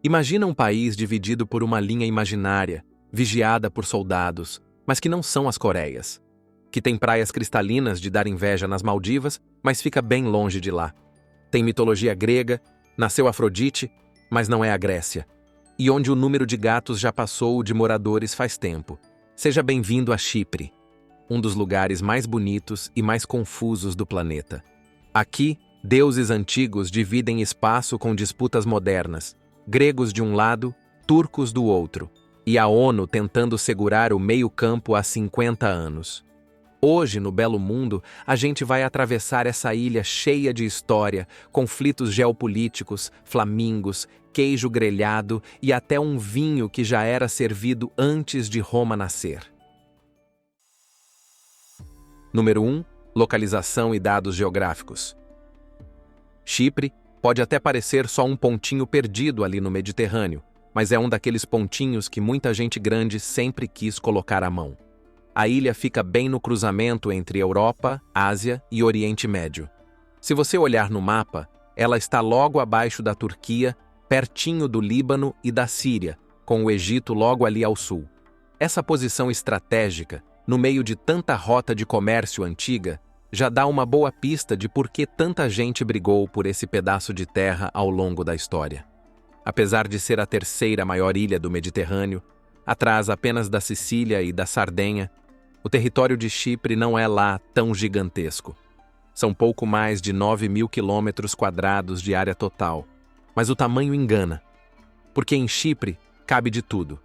Imagina um país dividido por uma linha imaginária, vigiada por soldados, mas que não são as Coreias. Que tem praias cristalinas de dar inveja nas Maldivas, mas fica bem longe de lá. Tem mitologia grega, nasceu Afrodite, mas não é a Grécia. E onde o número de gatos já passou o de moradores faz tempo. Seja bem-vindo a Chipre, um dos lugares mais bonitos e mais confusos do planeta. Aqui, deuses antigos dividem espaço com disputas modernas, gregos de um lado, turcos do outro, e a ONU tentando segurar o meio-campo há 50 anos. Hoje, no Belo Mundo, a gente vai atravessar essa ilha cheia de história, conflitos geopolíticos, flamingos, queijo grelhado e até um vinho que já era servido antes de Roma nascer. Número 1. Localização e dados geográficos. Chipre pode até parecer só um pontinho perdido ali no Mediterrâneo, mas é um daqueles pontinhos que muita gente grande sempre quis colocar a mão. A ilha fica bem no cruzamento entre Europa, Ásia e Oriente Médio. Se você olhar no mapa, ela está logo abaixo da Turquia, pertinho do Líbano e da Síria, com o Egito logo ali ao sul. Essa posição estratégica, no meio de tanta rota de comércio antiga, já dá uma boa pista de por que tanta gente brigou por esse pedaço de terra ao longo da história. Apesar de ser a terceira maior ilha do Mediterrâneo, atrás apenas da Sicília e da Sardenha, o território de Chipre não é lá tão gigantesco. São pouco mais de 9.000 quilômetros quadrados de área total, mas o tamanho engana, porque em Chipre cabe de tudo.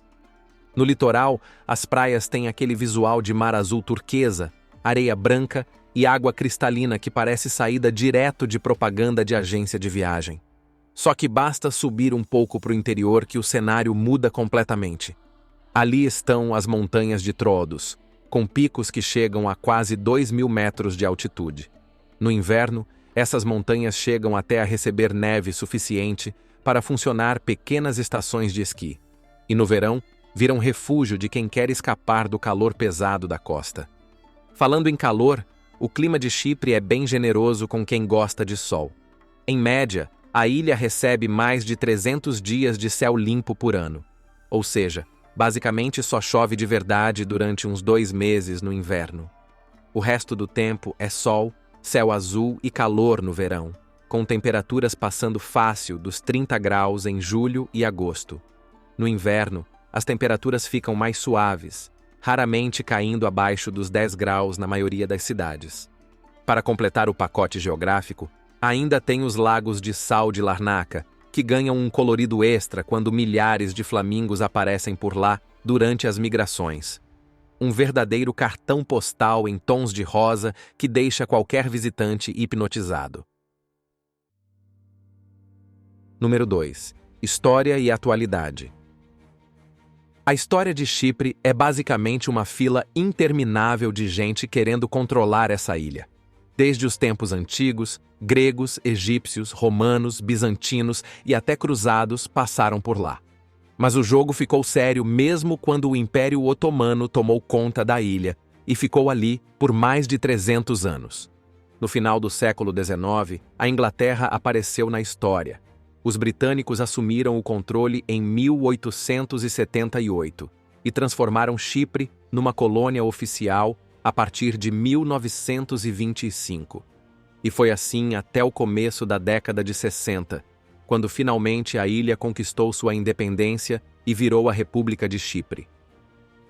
No litoral, as praias têm aquele visual de mar azul turquesa, areia branca e água cristalina que parece saída direto de propaganda de agência de viagem. Só que basta subir um pouco para o interior que o cenário muda completamente. Ali estão as montanhas de Troodos, com picos que chegam a quase 2.000 metros de altitude. No inverno, essas montanhas chegam até a receber neve suficiente para funcionar pequenas estações de esqui. E no verão, viram refúgio de quem quer escapar do calor pesado da costa. Falando em calor, o clima de Chipre é bem generoso com quem gosta de sol. Em média, a ilha recebe mais de 300 dias de céu limpo por ano. Ou seja, basicamente só chove de verdade durante uns 2 meses no inverno. O resto do tempo é sol, céu azul e calor no verão, com temperaturas passando fácil dos 30 graus em julho e agosto. No inverno, as temperaturas ficam mais suaves, raramente caindo abaixo dos 10 graus na maioria das cidades. Para completar o pacote geográfico, ainda tem os lagos de sal de Larnaca, que ganham um colorido extra quando milhares de flamingos aparecem por lá durante as migrações. Um verdadeiro cartão postal em tons de rosa que deixa qualquer visitante hipnotizado. Número 2. História e atualidade. A história de Chipre é basicamente uma fila interminável de gente querendo controlar essa ilha. Desde os tempos antigos, gregos, egípcios, romanos, bizantinos e até cruzados passaram por lá. Mas o jogo ficou sério mesmo quando o Império Otomano tomou conta da ilha e ficou ali por mais de 300 anos. No final do século XIX, a Inglaterra apareceu na história. Os britânicos assumiram o controle em 1878 e transformaram Chipre numa colônia oficial a partir de 1925. E foi assim até o começo da década de 60, quando finalmente a ilha conquistou sua independência e virou a República de Chipre.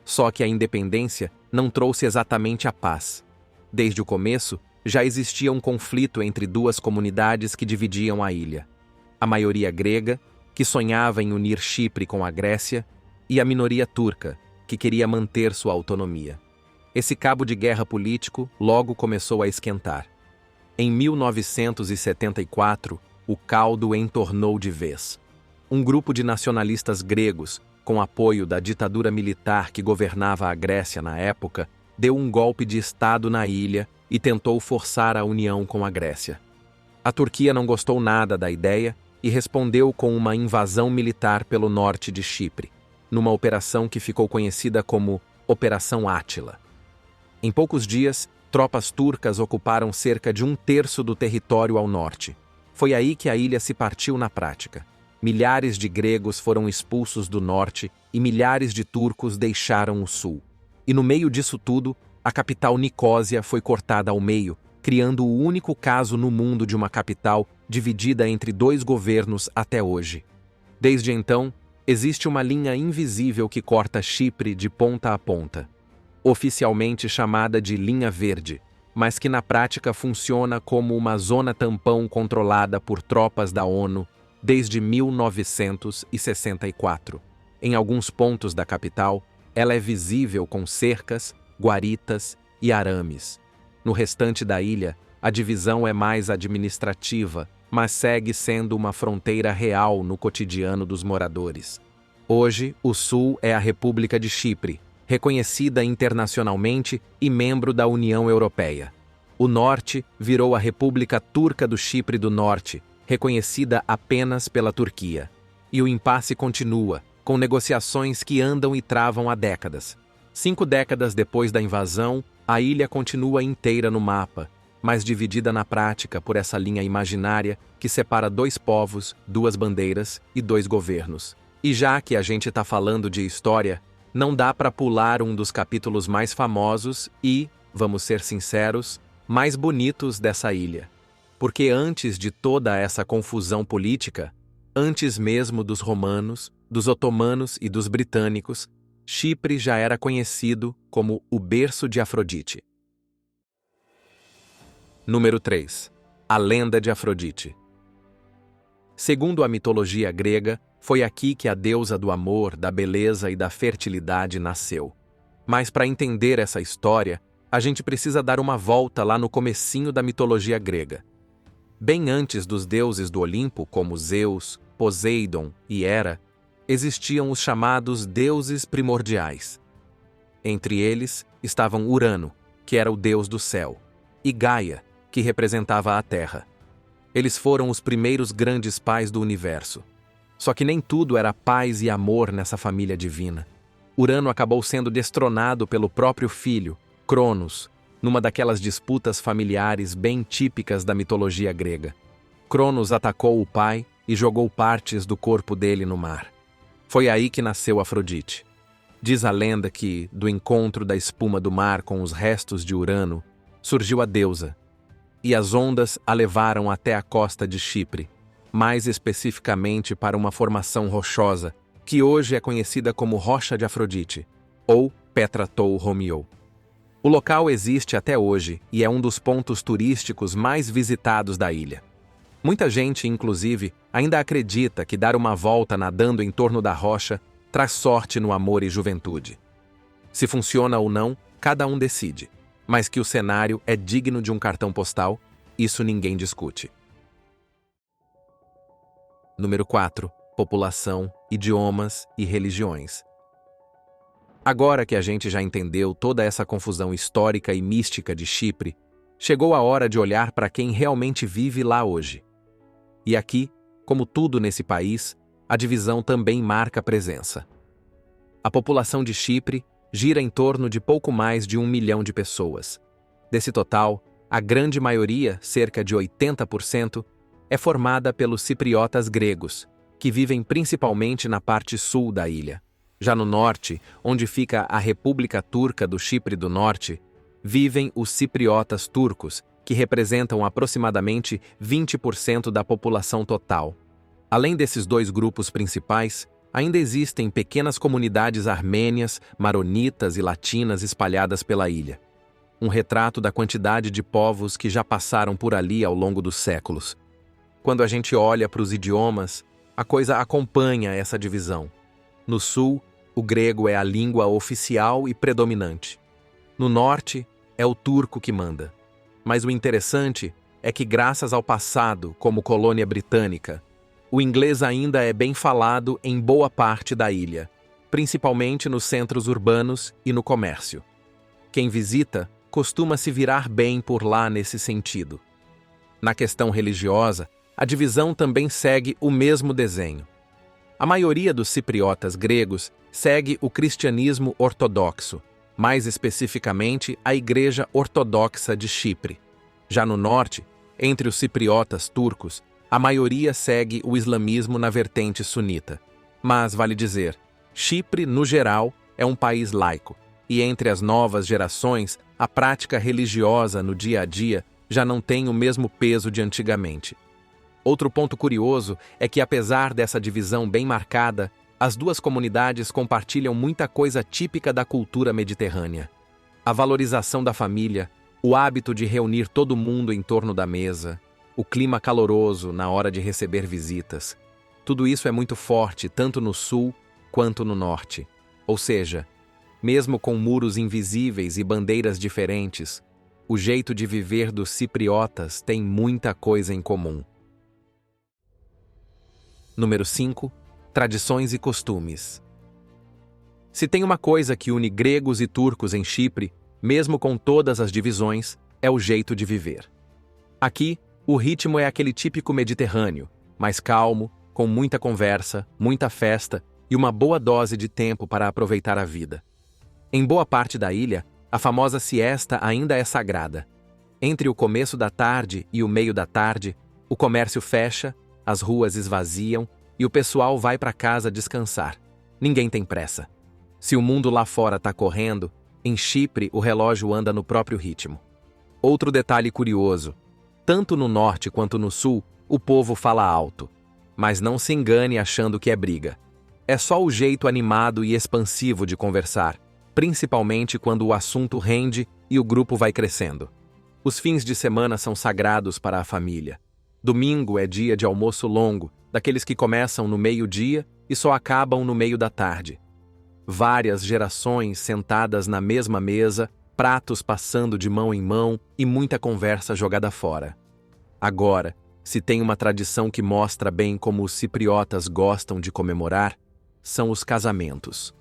Só que a independência não trouxe exatamente a paz. Desde o começo, já existia um conflito entre duas comunidades que dividiam a ilha. A maioria grega, que sonhava em unir Chipre com a Grécia, e a minoria turca, que queria manter sua autonomia. Esse cabo de guerra político logo começou a esquentar. Em 1974, o caldo entornou de vez. Um grupo de nacionalistas gregos, com apoio da ditadura militar que governava a Grécia na época, deu um golpe de Estado na ilha e tentou forçar a união com a Grécia. A Turquia não gostou nada da ideia e respondeu com uma invasão militar pelo norte de Chipre, numa operação que ficou conhecida como Operação Átila. Em poucos dias, tropas turcas ocuparam cerca de 1/3 do território ao norte. Foi aí que a ilha se partiu na prática. milhares de gregos foram expulsos do norte e milhares de turcos deixaram o sul. E no meio disso tudo, a capital Nicósia foi cortada ao meio, criando o único caso no mundo de uma capital dividida entre dois governos até hoje. Desde então, existe uma linha invisível que corta Chipre de ponta a ponta, oficialmente chamada de Linha Verde, mas que na prática funciona como uma zona tampão controlada por tropas da ONU desde 1964. Em alguns pontos da capital, ela é visível com cercas, guaritas e arames. No restante da ilha, a divisão é mais administrativa, mas segue sendo uma fronteira real no cotidiano dos moradores. Hoje, o Sul é a República de Chipre, reconhecida internacionalmente e membro da União Europeia. O Norte virou a República Turca do Chipre do Norte, reconhecida apenas pela Turquia. E o impasse continua, com negociações que andam e travam há décadas. 5 décadas depois da invasão, a ilha continua inteira no mapa, mas dividida na prática por essa linha imaginária que separa 2 povos, 2 bandeiras e 2 governos. E já que a gente está falando de história, não dá para pular um dos capítulos mais famosos e, vamos ser sinceros, mais bonitos dessa ilha. Porque antes de toda essa confusão política, antes mesmo dos romanos, dos otomanos e dos britânicos, Chipre já era conhecido como o berço de Afrodite. Número 3. A lenda de Afrodite. Segundo a mitologia grega, foi aqui que a deusa do amor, da beleza e da fertilidade nasceu. Mas para entender essa história, a gente precisa dar uma volta lá no comecinho da mitologia grega. Bem antes dos deuses do Olimpo, como Zeus, Poseidon e Hera, existiam os chamados deuses primordiais. Entre eles estavam Urano, que era o deus do céu, e Gaia, que representava a terra. Eles foram os primeiros grandes pais do universo. Só que nem tudo era paz e amor nessa família divina. Urano acabou sendo destronado pelo próprio filho, Cronos, numa daquelas disputas familiares bem típicas da mitologia grega. Cronos atacou o pai e jogou partes do corpo dele no mar. Foi aí que nasceu Afrodite. Diz a lenda que, do encontro da espuma do mar com os restos de Urano, surgiu a deusa, e as ondas a levaram até a costa de Chipre, mais especificamente para uma formação rochosa, que hoje é conhecida como Rocha de Afrodite, ou Petra Tou Romiou. O local existe até hoje e é um dos pontos turísticos mais visitados da ilha. Muita gente, inclusive, ainda acredita que dar uma volta nadando em torno da rocha traz sorte no amor e juventude. Se funciona ou não, cada um decide, mas que o cenário é digno de um cartão postal, isso ninguém discute. Número 4. População, idiomas e religiões. Agora que a gente já entendeu toda essa confusão histórica e mística de Chipre, chegou a hora de olhar para quem realmente vive lá hoje. E aqui, como tudo nesse país, a divisão também marca presença. A população de Chipre gira em torno de pouco mais de 1 milhão de pessoas. Desse total, a grande maioria, cerca de 80%, é formada pelos cipriotas gregos, que vivem principalmente na parte sul da ilha. Já no norte, onde fica a República Turca do Chipre do Norte, vivem os cipriotas turcos, que representam aproximadamente 20% da população total. Além desses 2 grupos principais, ainda existem pequenas comunidades armênias, maronitas e latinas espalhadas pela ilha. Um retrato da quantidade de povos que já passaram por ali ao longo dos séculos. Quando a gente olha para os idiomas, a coisa acompanha essa divisão. No sul, o grego é a língua oficial e predominante. No norte, é o turco que manda. Mas o interessante é que, graças ao passado como colônia britânica, o inglês ainda é bem falado em boa parte da ilha, principalmente nos centros urbanos e no comércio. Quem visita costuma se virar bem por lá nesse sentido. Na questão religiosa, a divisão também segue o mesmo desenho. A maioria dos cipriotas gregos segue o cristianismo ortodoxo, mais especificamente a Igreja Ortodoxa de Chipre. Já no norte, entre os cipriotas turcos, A maioria segue o islamismo na vertente sunita. Mas, vale dizer, Chipre, no geral, é um país laico, e entre as novas gerações, a prática religiosa no dia a dia já não tem o mesmo peso de antigamente. Outro ponto curioso é que, apesar dessa divisão bem marcada, as duas comunidades compartilham muita coisa típica da cultura mediterrânea. A valorização da família, o hábito de reunir todo mundo em torno da mesa, o clima caloroso na hora de receber visitas. Tudo isso é muito forte tanto no sul quanto no norte. Ou seja, mesmo com muros invisíveis e bandeiras diferentes, o jeito de viver dos cipriotas tem muita coisa em comum. Número 5. Tradições e costumes. Se tem uma coisa que une gregos e turcos em Chipre, mesmo com todas as divisões, é o jeito de viver. Aqui, o ritmo é aquele típico mediterrâneo, mais calmo, com muita conversa, muita festa e uma boa dose de tempo para aproveitar a vida. Em boa parte da ilha, a famosa siesta ainda é sagrada. Entre o começo da tarde e o meio da tarde, o comércio fecha, as ruas esvaziam e o pessoal vai para casa descansar. Ninguém tem pressa. Se o mundo lá fora está correndo, em Chipre o relógio anda no próprio ritmo. Outro detalhe curioso: tanto no norte quanto no sul, o povo fala alto. Mas não se engane achando que é briga. É só o jeito animado e expansivo de conversar, principalmente quando o assunto rende e o grupo vai crescendo. Os fins de semana são sagrados para a família. Domingo é dia de almoço longo, daqueles que começam no meio-dia e só acabam no meio da tarde. Várias gerações sentadas na mesma mesa, pratos passando de mão em mão e muita conversa jogada fora. Agora, se tem uma tradição que mostra bem como os cipriotas gostam de comemorar, são os casamentos.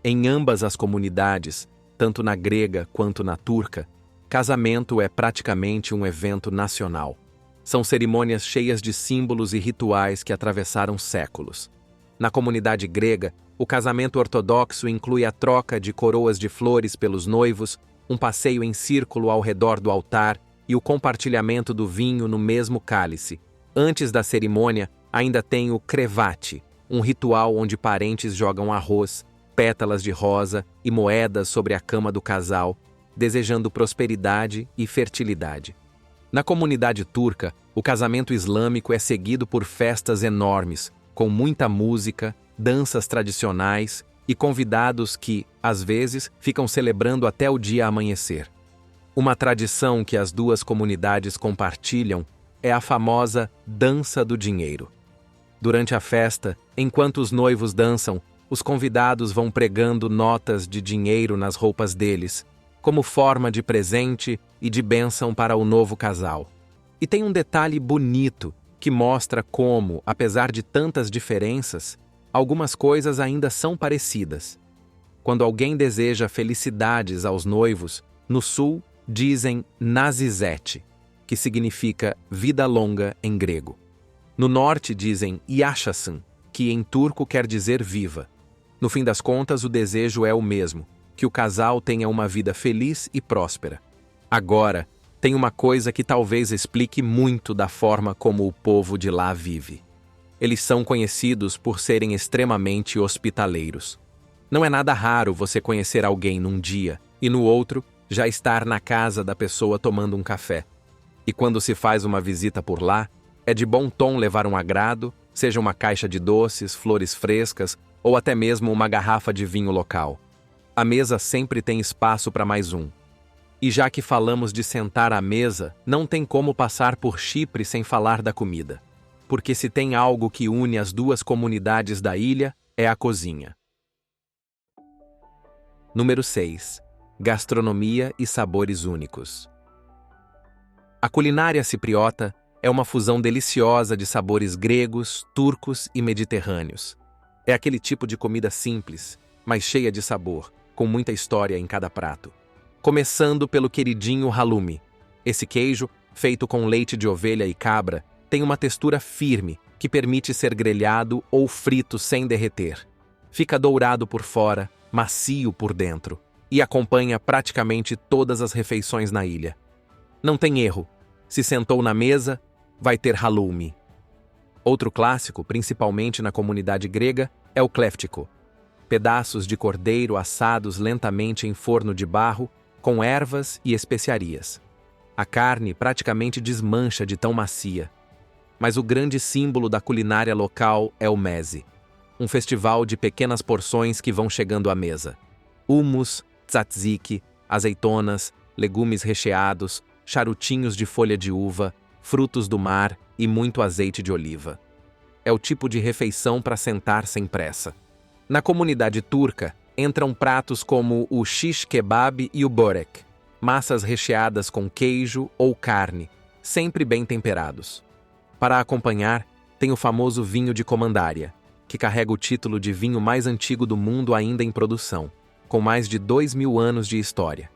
Em ambas as comunidades, tanto na grega quanto na turca, casamento é praticamente um evento nacional. São cerimônias cheias de símbolos e rituais que atravessaram séculos. Na comunidade grega, o casamento ortodoxo inclui a troca de coroas de flores pelos noivos, um passeio em círculo ao redor do altar e o compartilhamento do vinho no mesmo cálice. Antes da cerimônia, ainda tem o crevate, um ritual onde parentes jogam arroz, pétalas de rosa e moedas sobre a cama do casal, desejando prosperidade e fertilidade. Na comunidade turca, o casamento islâmico é seguido por festas enormes, com muita música, danças tradicionais e convidados que, às vezes, ficam celebrando até o dia amanhecer. Uma tradição que as duas comunidades compartilham é a famosa dança do dinheiro. Durante a festa, enquanto os noivos dançam, os convidados vão pregando notas de dinheiro nas roupas deles, como forma de presente e de bênção para o novo casal. E tem um detalhe bonito que mostra como, apesar de tantas diferenças, algumas coisas ainda são parecidas. Quando alguém deseja felicidades aos noivos, no sul dizem Nazizete, que significa vida longa em grego. No norte dizem Yaşasın, que em turco quer dizer viva. No fim das contas, o desejo é o mesmo, que o casal tenha uma vida feliz e próspera. Agora, tem uma coisa que talvez explique muito da forma como o povo de lá vive. Eles são conhecidos por serem extremamente hospitaleiros. Não é nada raro você conhecer alguém num dia e no outro já estar na casa da pessoa tomando um café. E quando se faz uma visita por lá, é de bom tom levar um agrado, seja uma caixa de doces, flores frescas ou até mesmo uma garrafa de vinho local. A mesa sempre tem espaço para mais um. E já que falamos de sentar à mesa, não tem como passar por Chipre sem falar da comida. Porque se tem algo que une as duas comunidades da ilha, é a cozinha. Número 6. Gastronomia e sabores únicos. A culinária cipriota é uma fusão deliciosa de sabores gregos, turcos e mediterrâneos. É aquele tipo de comida simples, mas cheia de sabor, com muita história em cada prato. Começando pelo queridinho halloumi. Esse queijo, feito com leite de ovelha e cabra, tem uma textura firme que permite ser grelhado ou frito sem derreter. Fica dourado por fora, macio por dentro, e acompanha praticamente todas as refeições na ilha. Não tem erro. Se sentou na mesa, vai ter halloumi. Outro clássico, principalmente na comunidade grega, é o kleftiko. Pedaços de cordeiro assados lentamente em forno de barro, com ervas e especiarias. A carne praticamente desmancha de tão macia. Mas o grande símbolo da culinária local é o meze, um festival de pequenas porções que vão chegando à mesa. Hummus, tzatziki, azeitonas, legumes recheados, charutinhos de folha de uva, frutos do mar e muito azeite de oliva. É o tipo de refeição para sentar sem pressa. Na comunidade turca, entram pratos como o shish kebab e o börek, massas recheadas com queijo ou carne, sempre bem temperados. Para acompanhar, tem o famoso vinho de Comandária, que carrega o título de vinho mais antigo do mundo ainda em produção, com mais de 2000 anos de história.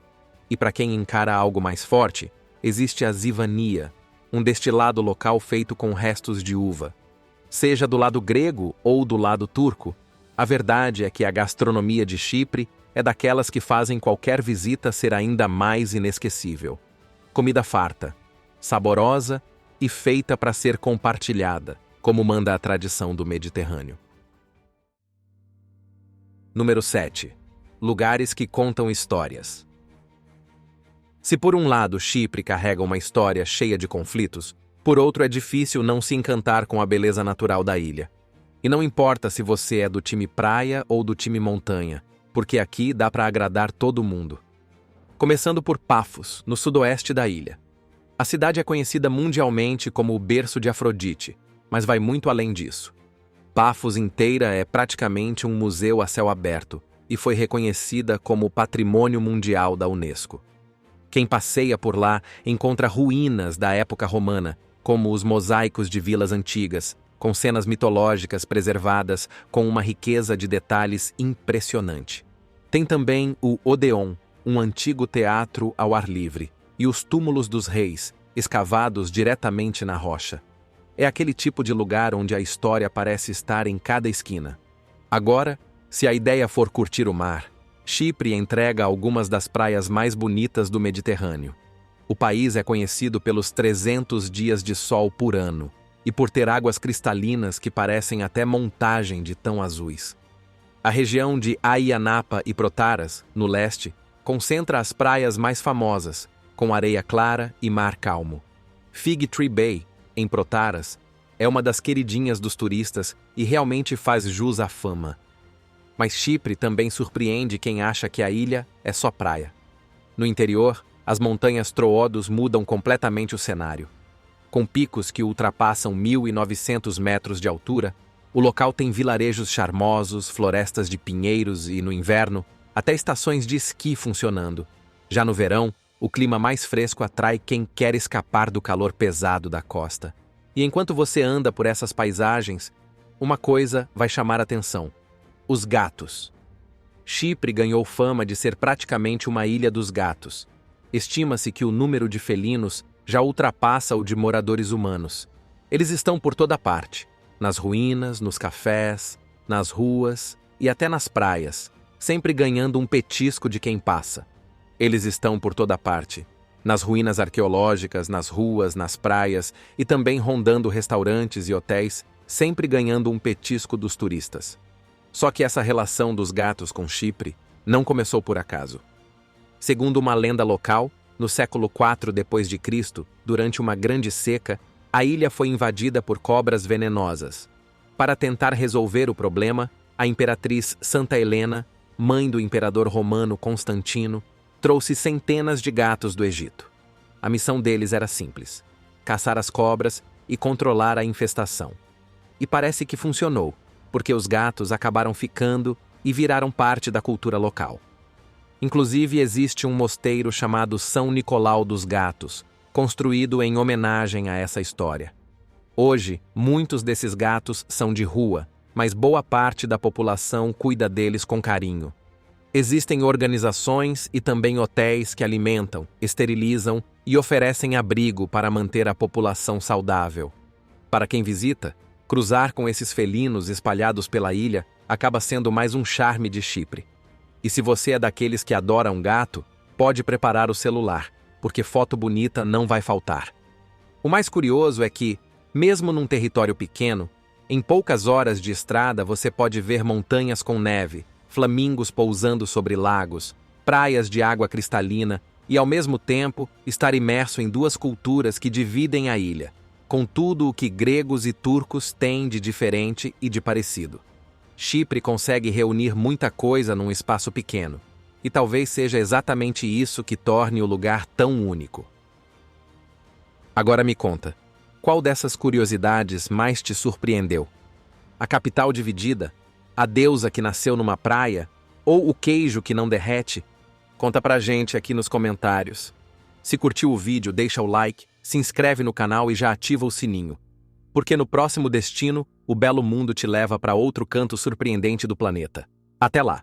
E para quem encara algo mais forte, existe a zivania, um destilado local feito com restos de uva. Seja do lado grego ou do lado turco, a verdade é que a gastronomia de Chipre é daquelas que fazem qualquer visita ser ainda mais inesquecível. Comida farta, saborosa e feita para ser compartilhada, como manda a tradição do Mediterrâneo. Número 7. Lugares que contam histórias. Se por um lado Chipre carrega uma história cheia de conflitos, por outro é difícil não se encantar com a beleza natural da ilha. E não importa se você é do time praia ou do time montanha, porque aqui dá para agradar todo mundo. Começando por Pafos, no sudoeste da ilha. A cidade é conhecida mundialmente como o berço de Afrodite, mas vai muito além disso. Pafos inteira é praticamente um museu a céu aberto e foi reconhecida como Patrimônio Mundial da Unesco. Quem passeia por lá encontra ruínas da época romana, como os mosaicos de vilas antigas, com cenas mitológicas preservadas com uma riqueza de detalhes impressionante. Tem também o Odeon, um antigo teatro ao ar livre, e os túmulos dos reis, escavados diretamente na rocha. É aquele tipo de lugar onde a história parece estar em cada esquina. Agora, se a ideia for curtir o mar, Chipre entrega algumas das praias mais bonitas do Mediterrâneo. O país é conhecido pelos 300 dias de sol por ano e por ter águas cristalinas que parecem até montagem de tão azuis. A região de Ayia Napa e Protaras, no leste, concentra as praias mais famosas, com areia clara e mar calmo. Fig Tree Bay, em Protaras, é uma das queridinhas dos turistas e realmente faz jus à fama. Mas Chipre também surpreende quem acha que a ilha é só praia. No interior, as montanhas Troodos mudam completamente o cenário. Com picos que ultrapassam 1.900 metros de altura, o local tem vilarejos charmosos, florestas de pinheiros e, no inverno, até estações de esqui funcionando. Já no verão, o clima mais fresco atrai quem quer escapar do calor pesado da costa. E enquanto você anda por essas paisagens, uma coisa vai chamar a atenção: os gatos. Chipre ganhou fama de ser praticamente uma ilha dos gatos. Estima-se que o número de felinos já ultrapassa o de moradores humanos. Eles estão por toda parte, nas ruínas, nos cafés, nas ruas e até nas praias, sempre ganhando um petisco de quem passa. Eles estão por toda parte, nas ruínas arqueológicas, nas ruas, nas praias e também rondando restaurantes e hotéis, sempre ganhando um petisco dos turistas. Só que essa relação dos gatos com Chipre não começou por acaso. Segundo uma lenda local, no século IV d.C., durante uma grande seca, a ilha foi invadida por cobras venenosas. Para tentar resolver o problema, a imperatriz Santa Helena, mãe do imperador romano Constantino, trouxe centenas de gatos do Egito. A missão deles era simples: caçar as cobras e controlar a infestação. E parece que funcionou, porque os gatos acabaram ficando e viraram parte da cultura local. Inclusive, existe um mosteiro chamado São Nicolau dos Gatos, construído em homenagem a essa história. Hoje, muitos desses gatos são de rua, mas boa parte da população cuida deles com carinho. Existem organizações e também hotéis que alimentam, esterilizam e oferecem abrigo para manter a população saudável. Para quem visita, cruzar com esses felinos espalhados pela ilha acaba sendo mais um charme de Chipre. E se você é daqueles que adora um gato, pode preparar o celular, porque foto bonita não vai faltar. O mais curioso é que, Mesmo num território pequeno, em poucas horas de estrada você pode ver montanhas com neve, flamingos pousando sobre lagos, praias de água cristalina e, ao mesmo tempo, estar imerso em duas culturas que dividem a ilha, com tudo o que gregos e turcos têm de diferente e de parecido. Chipre consegue reunir muita coisa num espaço pequeno, e talvez seja exatamente isso que torne o lugar tão único. Agora me conta, qual dessas curiosidades mais te surpreendeu? A capital dividida? A deusa que nasceu numa praia? Ou o queijo que não derrete? Conta pra gente aqui nos comentários. Se curtiu o vídeo, deixa o like, se inscreve no canal e já ativa o sininho. Porque no próximo destino, o belo mundo te leva para outro canto surpreendente do planeta. Até lá!